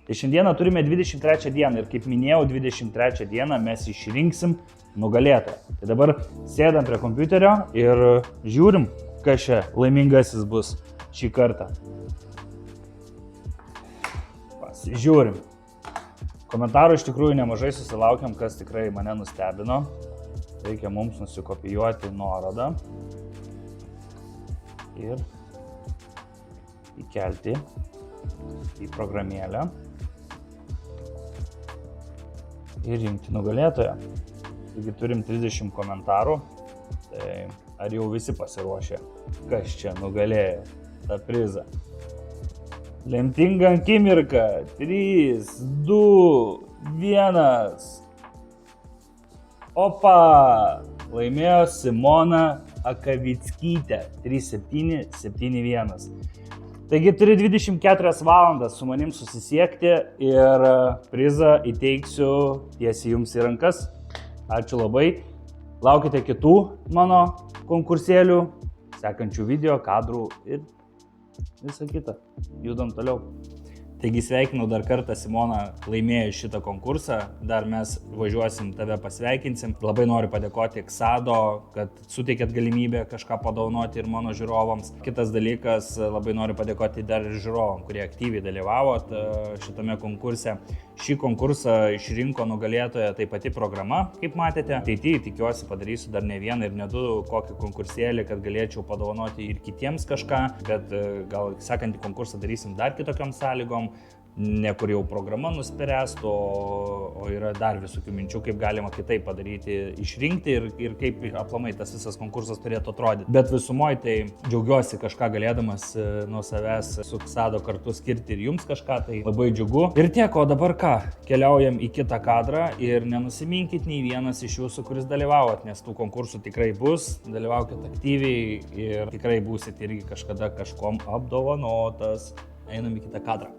Tai šiandieną turime 23 dieną ir kaip minėjau, 23 dieną mes išrinksim nugalėtoją. Tai dabar sėdam prie kompiuterio ir žiūrim, kas čia laimingasis bus šį kartą. Pasižiūrim. Komentarų iš tikrųjų nemažai susilaukiam, kas tikrai mane nustebino. Reikia mums nusikopijuoti nuorodą ir įkelti į programėlę ir rinkti nugalėtoją. Taigi turim 30 komentarų, tai ar jau visi pasiruošė, kas čia nugalėjo tą prizą? Lemtinga akimirka, 3, 2, 1. Opa! Laimėjo Simona Akavickytė, 3771. Taigi turi 24 valandas su manim susisiekti ir prizą įteiksiu tiesiai jums į rankas. Ačiū labai. Laukite kitų mano konkursėlių, sekančių video, kadrų ir visą kitą. Judam toliau. Taigi sveikinu dar kartą Simona laimėjo šitą konkursą, dar mes važiuosim, tave pasveikinsim. Labai noriu padėkoti Xado, kad suteikėt galimybę kažką padovanoti ir mano žiūrovams. Kitas dalykas, labai noriu padėkoti dar ir žiūrovam, kurie aktyviai dalyvavot šitame konkurse. Šį konkursą išrinko nugalėtoją tai pati programa, kaip matėte. Ateityje tikiuosi padarysiu dar ne vieną ir ne du kokį konkursėlį, kad galėčiau padovanoti ir kitiems kažką, bet gal sekantį konkursą darysim dar kitokiom sąlygom. Ne kur jau programa nuspręstų, o yra dar visokių minčių, kaip galima kitaip padaryti, išrinkti ir kaip aplamai tas visas konkursas turėtų atrodyti. Bet visumoje tai džiaugiuosi kažką galėdamas nuo savęs su Xado kartu skirti ir jums kažką, tai labai džiugu. Ir tiek, o dabar ką, keliaujam į kitą kadrą ir nenusiminkit nei vienas iš jūsų, kuris dalyvavot, nes tų konkursų tikrai bus, dalyvaukit aktyviai ir tikrai būsit irgi kažkada kažkom apdovanotas. Einam į kitą kadrą.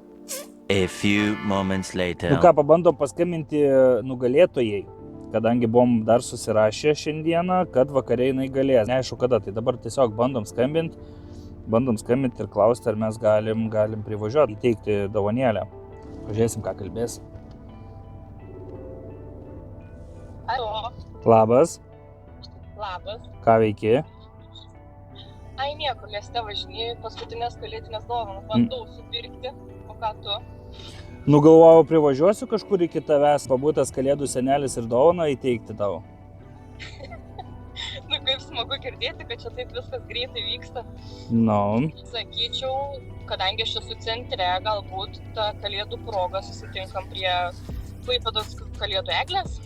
A few moments later. Nu ką, pabandom paskambinti nugalėtojai, kadangi buvom dar susirašę šiandieną, kad vakare jinai galės. Neaišku kada, tai dabar tiesiog bandom skambinti ir klausti, ar mes galim privažiuoti, įteikti dovanėlę. Pažiūrėsim, ką kalbės. Alo. Labas. Labas. Ką veiki? Ai niekur, mieste važinėjau, paskutinės kalėdinės dovanas bandau supirkti, o ką tu? Nu galvojau, privažiuosiu kažkur iki tavęs, pabūtas kalėdų senelis ir dovaną įteikti tau. Nu kaip smagu girdėti, kad čia taip viskas greitai vyksta. Nu. Sakyčiau, kadangi aš esu centre, galbūt tą kalėdų progą susitinkam prie Klaipėdos kalėdų eglės.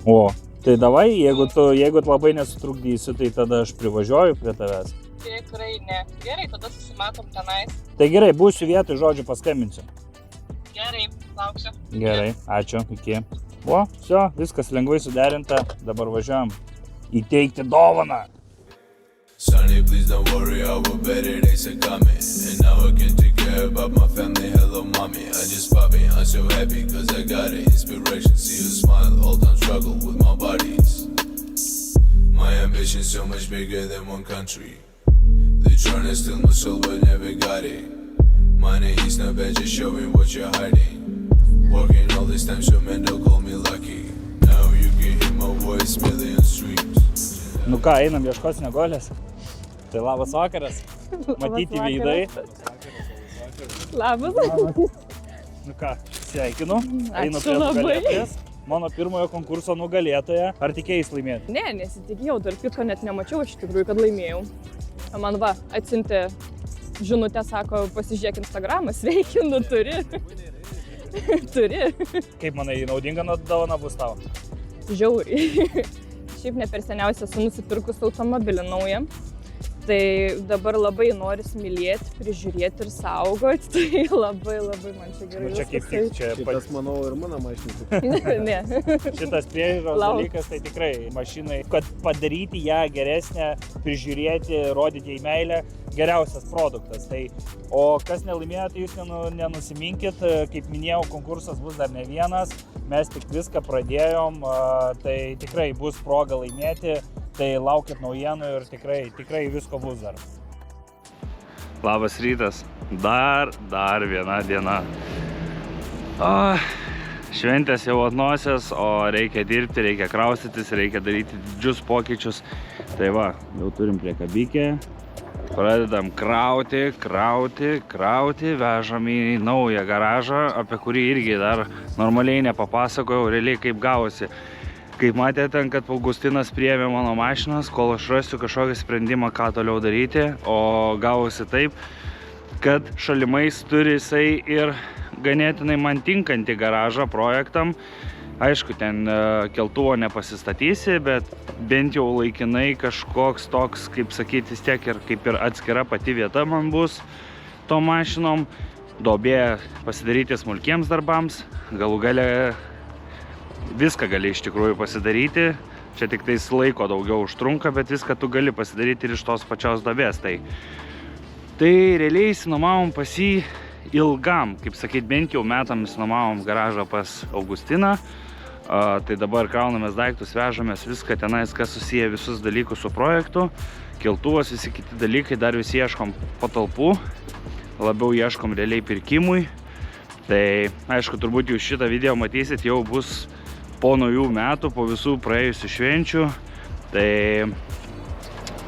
O, tai davai, jeigu tu labai nesutrukdysi, tai tada aš privažiuoju prie tavęs. Tikrai ne. Gerai, tada susimatom tenais. Tai gerai, būsiu vietoj, žodžiu, paskambinsiu. Gerai, lauksiu. Gerai, ačiū, iki. O, все, viskas lengvai suderinta, dabar važiuojam įteikti dovaną. Sonny, please don't worry, I will better days are coming. And now I can take care about my family, hello mommy. I just popping, I'm so happy cause I got it. Inspiration, see you smile, all time struggle with my bodies. My ambition's so much bigger than one country. They tryna steal my soul but never got it. Money is not bad, just showing what you're hiding. Working all this time so men don't call me lucky. Now you can hear my voice, million streams. Nu ką, einam ieškos Snieguolės. Tai labas vakaras. Matyti veidai. Labas. Nu ką, sveikinu. Einu Ačiū prie labai. nugalėtojas. Mano pirmojo konkurso nugalėtoja. Ar tikėjais laimėti? Ne, nesitikėjau, dar kitko net nemačiau iš tikrųjų, kad laimėjau. Man va, atsiuntė žinutę, sako, pasižiūrėk Instagramą, sveikinu, turi. Turi. Kaip manai, naudinga dovana bus tau? Žiauriai. Šiaip ne per seniausia esu nusipirkus automobilį naują. Tai dabar labai noris mylėti, prižiūrėti ir saugoti, tai labai man čia gerai. Nu, čia kaip tik, čia Šitas, manau, ir mano mašinai. Ne. Šitas priežiūros dalykas, tai tikrai mašinai, kad padaryti ją geresnę, prižiūrėti, rodyti jai meilę, geriausias produktas. Tai, o kas nelaimėjo, tai jūs nenusiminkit, kaip minėjau, konkursas bus dar ne vienas, mes tik viską pradėjom, tai tikrai bus proga laimėti. Tai laukit naujienų ir tikrai visko bus dar. Labas rytas. Dar viena diena. Šventės jau atnosios, o reikia dirbti, reikia kraustytis, reikia daryti didžius pokyčius. Tai va, jau turim priekabikę. Pradedam krauti, vežam į naują garažą, apie kurį irgi dar normaliai nepapasakojau, realiai kaip gavosi. Kaip matėte, kad Augustinas priėmė mano mašinas, kol aš rasiu kažkokį sprendimą, ką toliau daryti, o gavosi taip, kad šalimais turi jisai ir ganėtinai man tinkantį garažą projektam. Aišku, ten keltuvo nepasistatysi, bet bent jau laikinai kažkoks toks, kaip sakyti, vis tiek ir kaip ir atskira pati vieta man bus to mašinom. Duobė pasidaryti smulkiems darbams, galų gale viską gali iš tikrųjų pasidaryti. Čia tik tais laiko daugiau užtrunka, bet viską tu gali pasidaryti ir iš tos pačios duobės. Tai realiai įsinuomavom pas jį ilgam, kaip sakyt, bent jau metam įsinuomavom garažą pas Augustiną. Tai dabar kraunamės daiktus, vežamės viską tenais, kas susiję visus dalykus su projektu. Keltuvas, visi kiti dalykai, dar visi ieškom patalpų, labiau ieškom realiai pirkimui. Tai aišku, turbūt jūs šitą video matysit, jau bus po naujų metų, po visų praėjusių švenčių.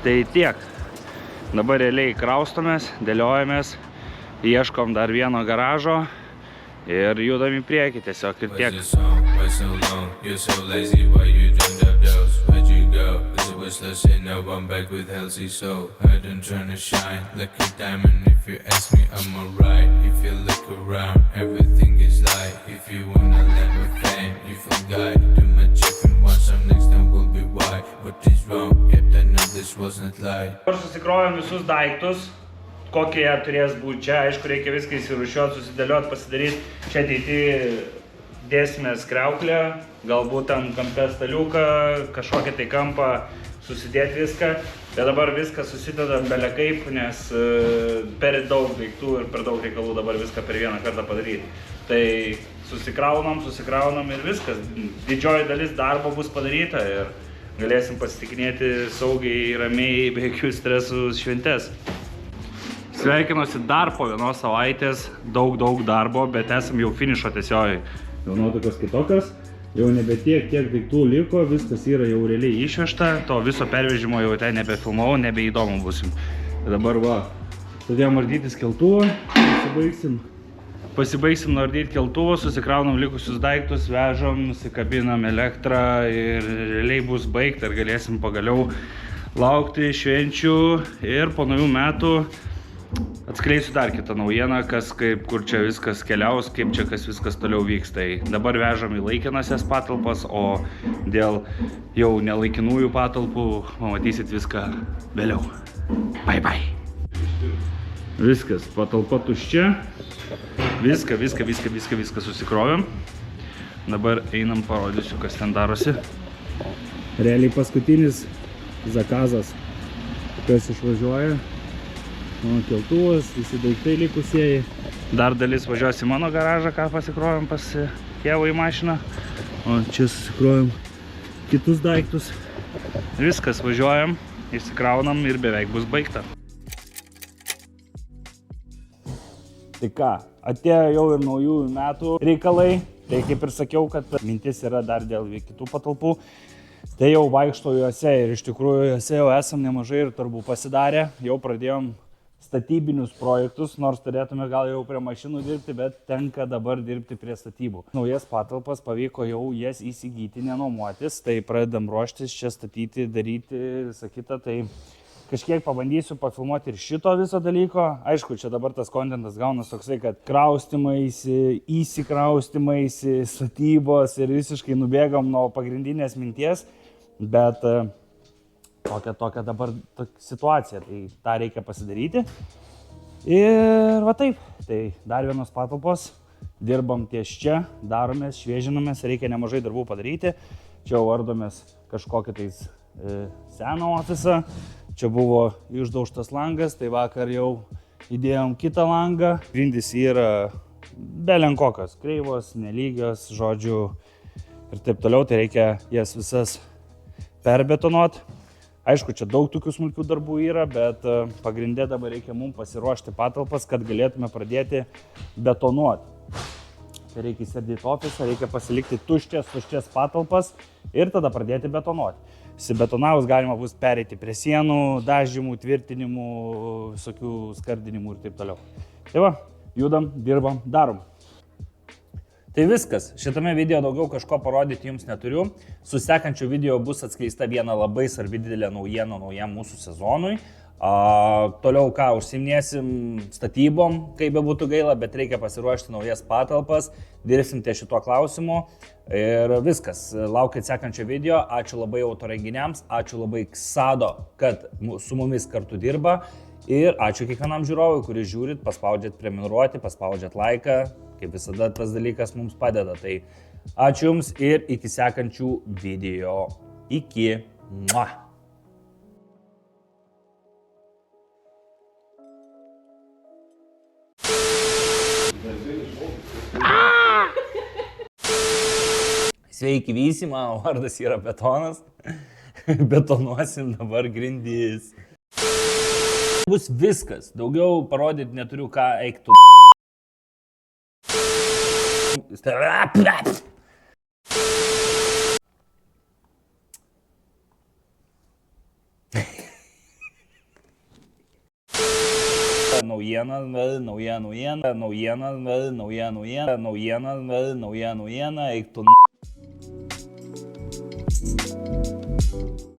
Tai tiek. Dabar realiai kraustomės, dėliojamės, ieškom dar vieno garažo ir judam į priekį tiesiog ir tiek. Why so long? You're so lazy, why you dreamed up those? Where'd you go? Is it wishless? Now I'm back with healthy soul. I don't trying to shine like a diamond. If you ask me, I'm alright. If you look around, everything is light. If you wanna let me fame, you forgot. Too much if you want some, next time will be why. What is wrong? Yet I know this wasn't light. Dabar susikrovėm visus daiktus, kokie jie turės būti čia. Aišku, reikia viską įsirūšiuoti, susidėlioti, pasidaryti. Čia ateity dėsime skriauklę, galbūt ten kampe staliuką, kažkokią tai kampą susidėti viską. Bet dabar viską susidedam belekaip, nes per daug daiktų ir per daug reikalų dabar viską per vieną kartą padaryti. Tai susikraunam ir viskas. Didžioji dalis darbo bus padaryta ir galėsim pasitikinėti saugiai, ramiai, be jokių stresų šventes. Sveikinuosi dar po vienos savaitės, daug darbo, bet esam jau finišo tiesiogiai. Jau nuotaikos kitokios, jau nebe tiek daiktų liko, viskas yra jau realiai išvežta, to viso pervežimo jau ten nebefilmavau, nebeįdomu busim. Dabar va, pradėjom ardytis keltuvą, pasibaigsim nardyti keltuvą, susikraunam likusius daiktus, vežam, nusikabinam elektrą ir realiai bus baigta ir galėsim pagaliau laukti švenčių ir po naujų metų atskleisiu dar kitą naujieną, kur čia viskas keliaus, kaip čia viskas toliau vyks. Tai dabar vežam į laikinasias patalpas, o dėl jau nelaikinųjų patalpų pamatysit viską vėliau. Bye. Viskas, patalpa tuščia. Viską susikrovėm. Dabar einam, parodysiu, kas ten darosi. Realiai paskutinis zakazas, kas išvažiuoja. Mano keltuvas, visi daiktai likusieji. Dar dalis važiuos į mano garažą, ką pasikrovėm pas tėvą į mašiną. O čia susikrovėm kitus daiktus. Viskas, važiuojam, išsikraunam ir beveik bus baigta. Tai ką, atėjo jau ir naujųjų metų reikalai. Tai kaip ir sakiau, kad mintis yra dar dėl kitų patalpų. Tai jau vaikšto juose ir iš tikrųjų juose jau esam nemažai ir darbų pasidarę. Jau pradėjom statybinius projektus, nors turėtume gal jau prie mašinų dirbti, bet tenka dabar dirbti prie statybų. Naujas patalpas pavyko jau jas įsigyti, nenuomotis, tai pradedam ruoštis čia statyti, daryti, visą kitą. Tai kažkiek pabandysiu pafilmuoti ir šito viso dalyko. Aišku, čia dabar tas kontentas gaunas toksai, kad kraustymaisi, įsikraustymaisi, statybos ir visiškai nubėgam nuo pagrindinės minties, bet tokia dabar situacija, tai tą reikia pasidaryti. Ir va taip, tai dar vienos patalpos, dirbam ties čia, daromės, šviežinamės, reikia nemažai darbų padaryti. Čia ardomės kažkokį tais seną ofisą, čia buvo išdaužtas langas, tai vakar jau įdėjom kitą langą. Grindys yra belenkokios, kreivos, nelygios, žodžiu ir taip toliau, tai reikia jas visas perbetonuoti. Aišku, čia daug tokių smulkių darbų yra, bet pagrindė dabar reikia mums pasiruošti patalpas, kad galėtume pradėti betonuoti. Čia reikia įsėdyti ofisą, reikia pasilikti tuščias patalpas ir tada pradėti betonuoti. Įsibetonavus galima bus pereiti prie sienų, dažymų, tvirtinimų, visokių skardinimų ir taip toliau. Tai va, judam, dirbam, darom. Tai viskas. Šitame video daugiau kažko parodyti jums neturiu. Su sekančiu video bus atskleista viena labai svarbi didelė naujiena naujam mūsų sezonui. Toliau ką, užsiminėsim statybom, kaip be būtų gaila, bet reikia pasiruošti naujas patalpas, dirbsim ties šituo klausimu ir viskas. Laukit sekančio video, ačiū labai autorenginiams, ačiū labai Ksado, kad su mumis kartu dirba ir ačiū kiekvienam žiūrovui, kuris žiūrit, paspaudžiat prenumeruoti, paspaudžiat laiką, kaip visada tas dalykas mums padeda. Tai ačiū Jums ir iki sekančių video. Iki. Mua. Sveiki visi, mano vardas yra Betonas. Betonuosim dabar grindis. Bus viskas. Daugiau parodyti neturiu ką, eik tu. Naujiena, eik tu.